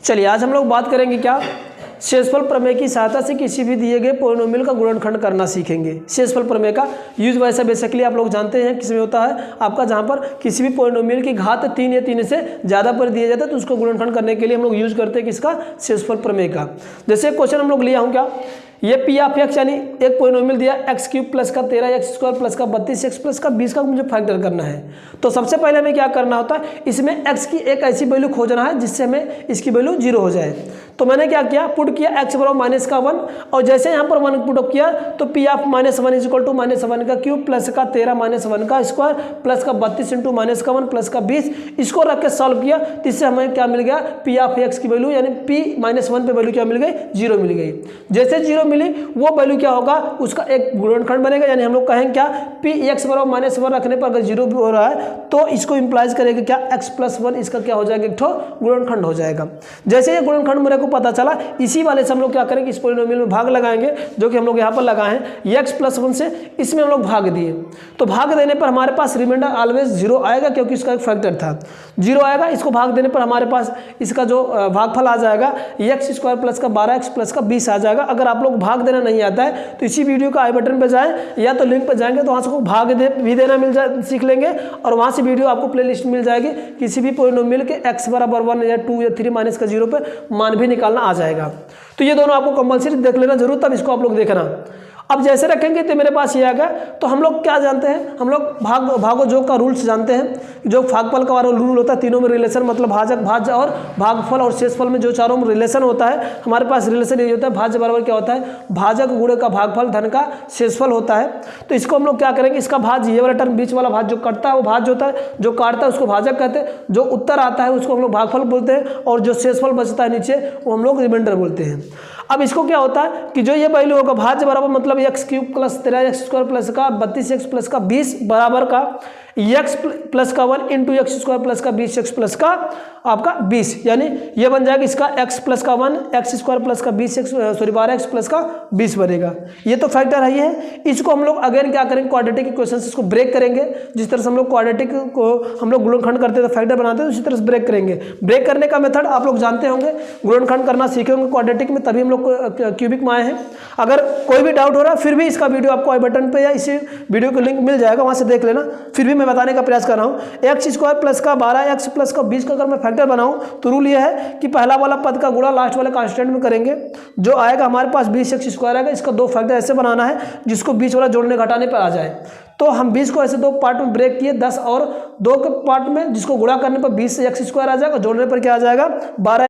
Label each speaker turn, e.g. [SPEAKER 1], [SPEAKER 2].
[SPEAKER 1] चलिए आज हम लोग बात करेंगे क्या, शेषफल प्रमेय की सहायता से किसी भी दिए गए पॉलिनोमियल का गुणनखंड करना सीखेंगे। शेषफल प्रमेय का यूज वैसे बेसिकली आप लोग जानते हैं किसमें होता है आपका, जहाँ पर किसी भी पॉलिनोमियल की घात 3 या 3 से ज़्यादा पर दिया जाता है तो उसको गुणनखंड करने के लिए हम लोग यूज करते हैं किसका, शेषफल प्रमेय का। जैसे क्वेश्चन हम लोग लिया हूँ क्या, ये पी ऑफ एक्स यानी एक पॉलिनोमियल दिया एक्स क्यूब प्लस का 13x² प्लस का 32x प्लस का 20 का मुझे फैक्टर करना है। तो सबसे पहले हमें क्या करना होता है, इसमें x की एक ऐसी वैल्यू खोजना है जिससे हमें इसकी वैल्यू 0 हो जाए। तो मैंने क्या किया, पुट किया x बराबर -1 और जैसे यहाँ पर 1 पुट अप किया तो P of -1 is equal to -1 का क्यूब प्लस का 13 -1 का स्क्वायर प्लस का 32 इंटू -1 प्लस का 20, इसको रख के सॉल्व किया तो इससे हमें क्या मिल गया, पी ऑफ एक्स की वैल्यू यानी p -1 पे वैल्यू क्या मिल गई, 0 मिल गई। जैसे 0 मिली वो वैल्यू क्या होगा, उसका एक गुणनखंड बनेगा, यानी हम लोग कहेंगे क्या, पी एक्स बराबर -1 रखने पर अगर 0 भी हो रहा है तो इसको इंप्लाइज करेगा क्या, x+1 इसका क्या हो जाएगा, एक ठो गुणनखंड हो जाएगा। जैसे ये गुणनखंड मेरे को पता चला, इसी वाले से हम लोग क्या करेंगे, इस पॉलिनोमियल में भाग लगाएंगे जो कि हम लोग यहाँ पर लगाए हैं x+1 से, इसमें हम लोग भाग दिए तो भाग देने पर हमारे पास रिमाइंडर ऑलवेज 0 आएगा क्योंकि इसका एक फैक्टर था, 0 आएगा। इसको भाग देने पर हमारे पास इसका जो भागफल आ जाएगा x² प्लस का 12x प्लस का 20 आ जाएगा। अगर आप लोग भाग देना नहीं आता है तो इसी वीडियो का आई बटन पे जाएं या तो लिंक पे जाएंगे तो वहाँ से भाग भी देना मिल जाए, सीख लेंगे और वहाँ से वीडियो आपको प्लेलिस्ट मिल जाएगी। किसी भी पॉलिनोमियल के x बराबर 1 या 2 या 3 माइनस का 0 पे मान भी निकालना आ जाएगा। तो ये दोनों आपको कंपल्सरी देख लेना जरूर, तब इसको आप लोग देखना। अब जैसे रखेंगे तो मेरे पास ये आ गया, तो हम लोग क्या जानते हैं, हम लोग भागो जोग का रूल्स जानते हैं। जो भागफल का रूल होता है, तीनों में रिलेशन मतलब भाजक भाज्य और भागफल और शेषफल में जो चारों में रिलेशन होता है, हमारे पास रिलेशन ये होता है, भाज्य बराबर क्या होता है, भाजक गुणे का भागफल धन का शेषफल होता है। तो इसको हम लोग क्या करेंगे, इसका भाज्य ये वाला टर्म बीच वाला भाज्य जो कटता है वो भाज्य होता है, जो काटता है उसको भाजक कहते हैं, जो उत्तर आता है उसको हम लोग भागफल बोलते हैं और जो शेषफल बचता है नीचे वो हम लोग रिमाइंडर बोलते हैं। अब इसको क्या होता है कि जो ये वैल्यू होगा भाज्य बराबर मतलब x³ प्लस 13x² प्लस का 32x प्लस का 20 बराबर का x प्लस का 1 इंटू x² प्लस का 20x प्लस का आपका 20, यानी ये बन जाएगा इसका x प्लस का 1 x² प्लस का 12x प्लस का 20 बनेगा। ये तो फैक्टर है ही है। इसको हम लोग अगेन क्या करेंगे, क्वाड्रेटिक इक्वेशन इसको ब्रेक करेंगे। जिस तरह से हम लोग क्वाड्रेटिक को हम लोग गुणनखंड करते हैं तो फैक्टर बनाते हैं, उसी तरह से ब्रेक करेंगे। ब्रेक करने का मेथड आप लोग जानते होंगे, गुणनखंड करना सीखे होंगे क्वाड्रेटिक में, तभी हम लोग क्यूबिक में आए हैं। अगर कोई भी डाउट हो रहा है फिर भी इसका वीडियो आपको आई बटन पे या इसी वीडियो का लिंक मिल जाएगा, वहाँ से देख लेना। फिर भी मैं बताने का प्रयास कर रहा हूँ, x² प्लस का 12x प्लस का 20 का अगर मैं फैक्टर बनाऊँ तो रूल ये है कि पहला वाला पद का गुणा लास्ट वाले कांस्टेंट में करेंगे, जो आएगा हमारे पास 20x² आएगा। इसका 2 फैक्टर ऐसे बनाना है जिसको 20 वाला जोड़ने घटाने पर आ जाए। तो हम 20 को ऐसे 2 पार्ट में ब्रेक किए, 10 और 2 के पार्ट में, जिसको गुणा करने पर 20 से x² आ जाएगा, जोड़ने पर क्या आ जाएगा 12